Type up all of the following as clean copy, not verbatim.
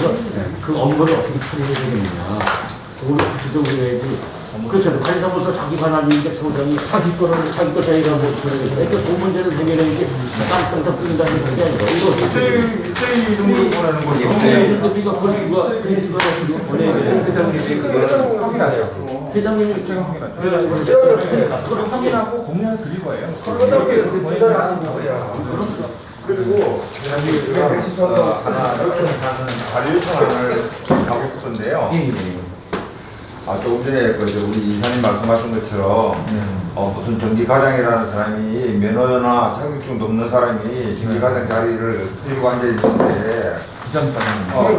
그래서 그 업무를 어떻게 처리해야 되느냐. 그걸 구체적으로 해야지. 그렇죠. 관리사무소 자기 관할 인적 성장이 자기 거를 자기 거 자기가 뭐 그러는 거예요. 그러니까 그 문제를 해결하는 게 땅땅땅 뜬다는 그게 아니라 이거 일제히 이름으로 보내는 거죠. 일제히 우리가 그거 그냥 주관해서 이거 보내야 돼. 회장님이 그거 확인하죠. 회장님이 제가 확인하죠. 그걸 확인하고 공문을 드릴 거예요. 하는 거야. 그리고 하나 요청하는 자료 요청을 하고 싶은데요. 조금 전에 우리 이사님 말씀하신 것처럼 무슨 전기과장이라는 사람이 면허나 자격증도 없는 사람이 전기과장 자리를 들고 앉아 있는데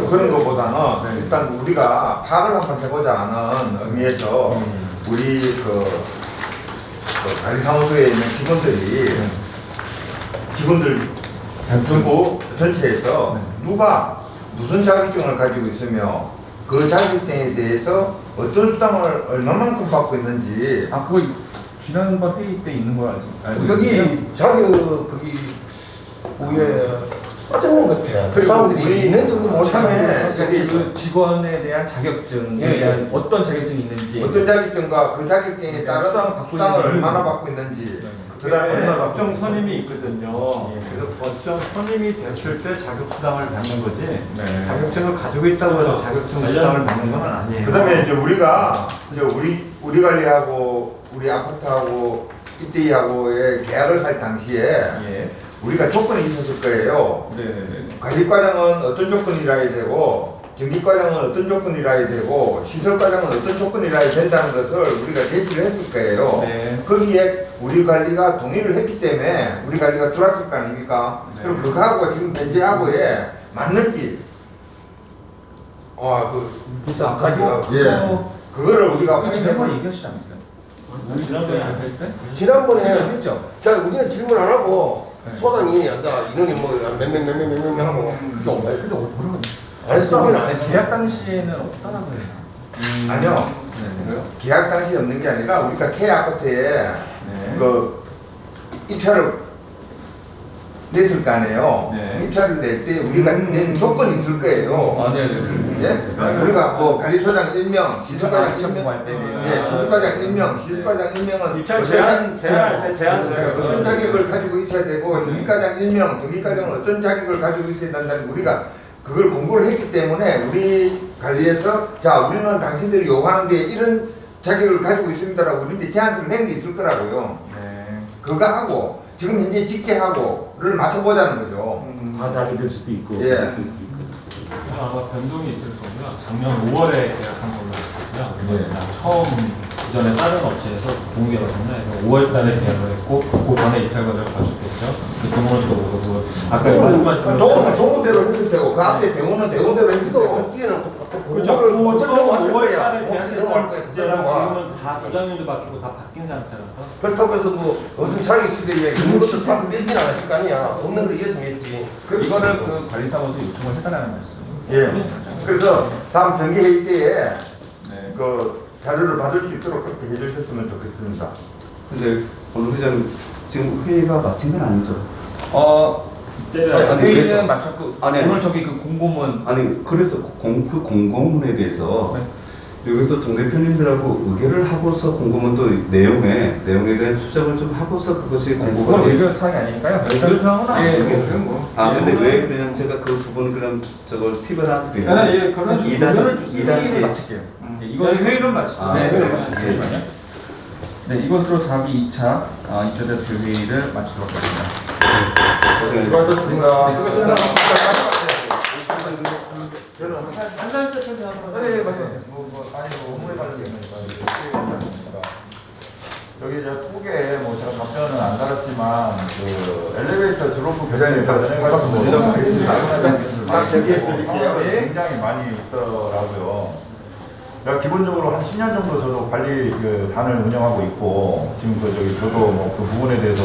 그런 것보다는 일단 우리가 파악을 한번 해보자 하는 의미에서 우리 그 관리사무소에 있는 직원들 전부 전체에서 누가 무슨 자격증을 가지고 있으며 그 자격증에 대해서 어떤 수당을 얼마만큼 받고 있는지. 그거 지난번 회의 때 있는 걸 알고 여기 거기 위에 빠져본 것 같아. 그 사람들이 있는지도 처음에 그 직원에 대한 자격증에 대한 어떤 자격증이 있는지, 어떤 자격증과 그 자격증에 따른 수당을 얼마나 받고 있는지. 그다음에 법정 선임이 있거든요. 그래서 법정 선임이 됐을 때 자격수당을 받는 거지. 자격증을 가지고 있다고 해서 자격증 수당을 받는 건 아니에요. 그다음에 이제 우리가 우리 관리하고 우리 아파트하고 입대하고의 계약을 할 당시에 우리가 조건이 있었을 거예요. 관리과장은 어떤 조건이라야 되고, 전기과장은 어떤 조건이라야 되고, 시설과장은 어떤 조건이라야 된다는 것을 우리가 제시를 했을 거예요. 거기에 우리 관리가 동의를 했기 때문에 우리 관리가 들어왔을 거 아닙니까? 그럼 그거하고 지금 현재하고에 맞는지. 비싼 자기가 그거를 우리가 지난번에 얘기하시지 않았어요? 지난번에 했죠. 자 우리는 질문 안 하고 소장이 인원이 몇명 하고 그게 뭐라고 안 했어. 우리는 안 했어. 계약 당시에는 없다라고 해요. 아니요. 계약 당시 없는 게 아니라 우리가 K 아파트에 그 입찰을 냈을 거 아니에요. 입찰을 낼 때 우리가 낸 조건이 있을 거예요. 예? 우리가 뭐 관리소장 1명, 시설과장 1명, 시설과장 1명, 시설과장 1명은 입찰 제한할 때 제한서요. 어떤 자격을 가지고 있어야 되고, 전기과장 1명, 전기과장은 어떤 자격을 가지고 있어야 된다는 우리가 그걸 공부를 했기 때문에 우리 관리에서 자 우리는 당신들이 요구하는데 이런 자격을 가지고 있습니다라고 우리한테 제안서를 낸 게 있을 거라고요. 그거 하고 지금 현재 직제하고를 맞춰보자는 거죠. 과다리 될 수도 있고. 아마 변동이 있을 거고요. 작년 5월에 계약한 걸로 알고 있고요. 처음 기존에 다른 업체에서 공개받았나 5월 달에 계약을 했고 그 전에 입찰 과정을 거쳤겠죠. 동원도 그렇고 아까 말씀하신 동호대로 했을 테고 그 앞에 대우는 대우대로 했을 테고 그렇죠. 처음 5월 달에 계약했던 직제랑 지금은 다 부장님도 바뀌고 다 바뀐 상태라서 그렇다고 해서 어떤 자기 시대에 있는 것도 다 빼진 않았을 거 아니야. 없는 걸 이해했으면 했지. 이거는 그 관리사무소 요청을 해달라는 말씀. 그래서 다음 정기회의 때에 그 자료를 받을 수 있도록 그렇게 해주셨으면 좋겠습니다. 근데 오늘 회장님 지금 회의가 마친 건 아니죠? 회의는 마쳤고 아니, 오늘 저기 그 공고문 그래서 그 공고문에 대해서 여기서 동 대표님들하고 의결을 하고서 공고문도 내용에 대한 수정을 좀 하고서 그것이 공고가 그건 의견 사항이 아니니까요. 의견 사항은 아니고. 근데 왜 그냥 제가 그 부분을 그냥 저걸 팁을 하나 드리면 그런 2단계 마칠게요. 이건 회의를 마치죠. 잠시만요. 이것으로 4기 2차 2차 대표 회의를 마치도록 하겠습니다. 수고하셨습니다. 한달 때까지 하면 네, 말씀하세요. 업무에 관련된 여기 이제 톡에 제가 답변은 안 달았지만 그 엘리베이터 드롭 교장님 받았습니다. 딱 저기에 드릴게요. 굉장히 많이 있더라고요. 기본적으로 한 10년 정도 저도 관리 단을 운영하고 있고 지금 저도 그 부분에 대해서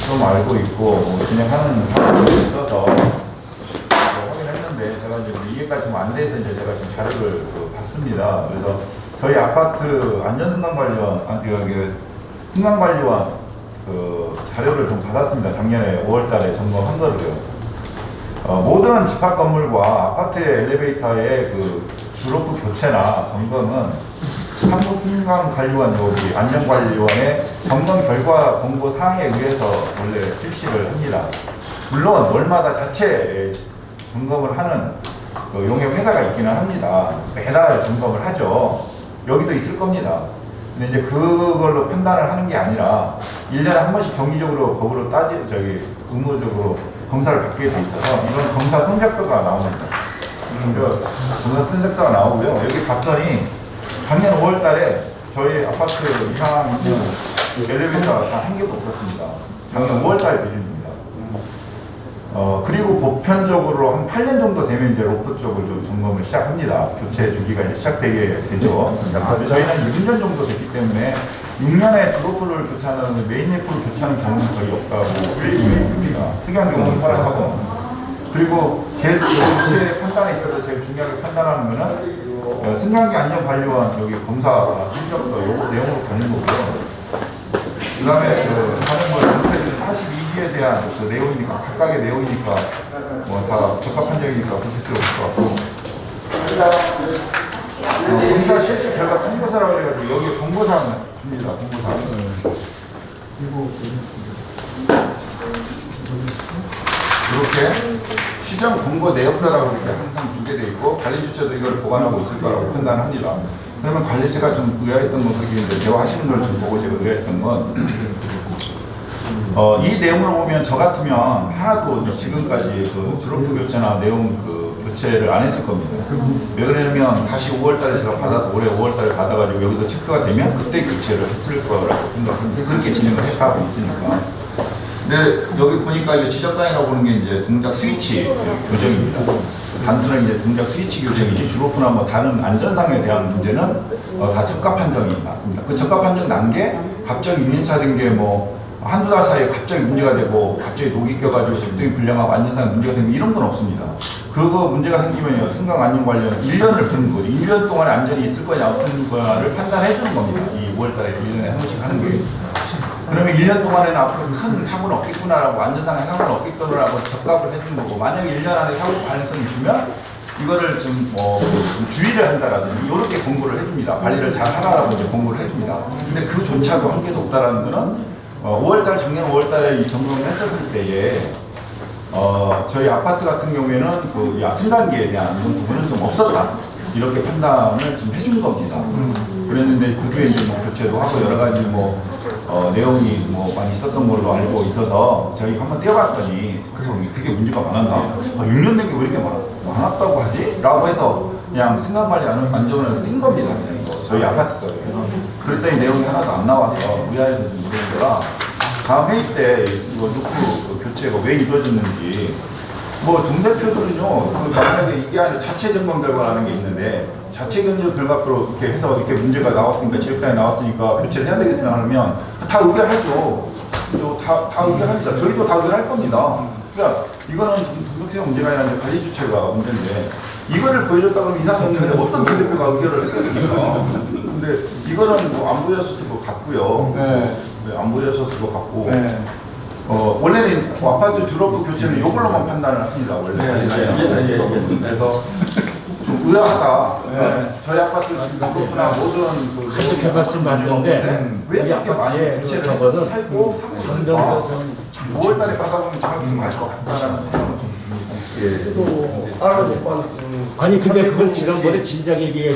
좀 알고 있고 진행하는 상황이 있어서 확인했는데 제가 이제 이해가 좀 안 돼서 이제 제가 지금 자료를 봤습니다. 그래서 저희 아파트 안전승강관리원 승강관리원 자료를 좀 받았습니다. 작년에 5월달에 점검한 거를요. 모든 집합 건물과 아파트의 엘리베이터의 그 주로프 교체나 점검은 한국승강관리원 여기 안전관리원의 점검 결과 공고 사항에 의해서 원래 실시를 합니다. 물론 월마다 자체 점검을 하는 그 용역 회사가 있기는 합니다. 매달 점검을 하죠. 여기도 있을 겁니다. 근데 이제 그걸로 판단을 하는 게 아니라 1년에 한 번씩 정기적으로 법으로 의무적으로 검사를 받게 돼 있어서 이런 검사 성적서가 나옵니다. 검사 성적서가 나오고요. 여기 봤더니 작년 5월 달에 저희 아파트 이상 엘리베이터가 다 한 개도 없었습니다. 작년 5월 달 기준입니다. 그리고 보편적으로 한 8년 정도 되면 이제 로프 쪽을 좀 점검을 시작합니다. 교체 주기가 이제 시작되게 되죠. 저희는 6년 정도 됐기 때문에 6년에 드로프를 교체하는 메인 램프를 교체하는 경우는 거의 없다고 얘기합니다. 특이한 경우는 허락하고 그리고 제일 교체 판단에 있어서 제일 중요하게 판단하는 거는 승강기 안전관리원 여기 검사 실적서 요거 내용으로 가는 거고요. 그 다음에 하는 거 42기에 대한 그 내용이니까 각각의 내용이니까 뭐 다 적합 판정이니까 그럴 필요 없을 것 같고 검사 실시 결과 통보사라고 해가지고 여기 공고사항 줍니다. 공고사항 이렇게 시정 공고 내역서라고 이렇게 항상 주게 돼 있고 관리주체도 이걸 보관하고 있을 거라고 판단합니다. 그러면 관리자가 좀 의아했던 건 그게 이제 대화하시는 걸 좀 보고 제가 의아했던 건 이 내용으로 보면 저 같으면 하나도 지금까지 그 드로프 교체나 내용 그 교체를 안 했을 겁니다. 왜 그러냐면 다시 5월달에 제가 받아서 올해 5월달에 받아가지고 여기서 체크가 되면 그때 교체를 했을 거라고 생각합니다. 그렇게 진행을 해가고 있으니까. 근데 여기 보니까 이제 지적사항이라고 보는 게 이제 동작 스위치 교정입니다. 단순한 이제 동작 스위치 교정이지 드로프나 뭐 다른 안전상에 대한 문제는 다 적합 판정이 났습니다. 그 적합 판정 난 게 갑자기 6년차 된 게 뭐 한두 달 사이에 갑자기 문제가 되고 갑자기 녹이 껴가지고 적당히 불량하고 안전상에 문제가 되면 이런 건 없습니다. 그거 문제가 생기면요 승강 안전 관련 1년을 두는 거죠. 1년 동안에 안전이 있을 거냐 없는 거냐를 판단해 주는 겁니다. 이 5월달에 1년에 한 번씩 하는 게. 그러면 1년 동안에는 앞으로 큰 사고는 없겠구나라고 안전상의 사고는 없겠구나라고 적합을 해주는 거고 만약에 1년 안에 사고 가능성이 있으면 이거를 좀 주의를 한다라든지 이렇게 공고를 해줍니다. 관리를 잘 하라라고 이제 공고를 해줍니다. 근데 그조차도 한 개도 없다라는 거는 5월달 작년 5월달에 이 점검을 했었을 때에 저희 아파트 같은 경우에는 그 승강기에 대한 부분은 좀 없었다 이렇게 판단을 좀 해준 겁니다. 그랬는데 그 뒤에 이제 뭐 교체도 하고 여러 가지 뭐 내용이 뭐 많이 있었던 걸로 알고 있어서 저희 한번 떼어봤더니 그래서 그게 문제가 많았나? 6년 된 게 왜 이렇게 많았다고 하지? 라고 해서 그냥 승강관리 안전을 뛴 겁니다. 그냥 이거 저희 아파트 거예요. 그랬더니 내용이 하나도 안 나와서 의아해서 좀 물어본 거라 다음 회의 때 이거 루프 교체가 왜 이루어졌는지 뭐 동대표들은요 그 만약에 이게 아니라 자체 점검 결과라는 게 있는데 자체 점검 결과로 이렇게 해서 이렇게 문제가 나왔으니까 지역사에 나왔으니까 교체를 해야 되겠다 하면 다 의결하죠. 다 의결합니다. 저희도 다 의결할 겁니다. 그러니까 이거는 등록세가 문제가 아니라 관리 주체가 문제인데 이거를 보여줬다 그러면 이상이 없는데 어떤 동대표가 의결을 했겠습니까? 근데 이거는 뭐 안 보여줬을 것 같고요. 네, 안 보여줬을 것 같고. 네. 원래는 아파트 주로프 교체는 이걸로만 판단을 합니다. 원래. 그래서 좀 의아하다. 네. 저희 아파트 주로프나 모든 그 그렇게 말씀하셨는데 왜 이렇게 많이 교체를 저거는 하고 있을까? 5월달에 받아보면 정확히 좀 알 것 같다라는 생각은 좀 듭니다. 예. 또 알아듣고 아니 근데 그걸 지난번에 진작 얘기해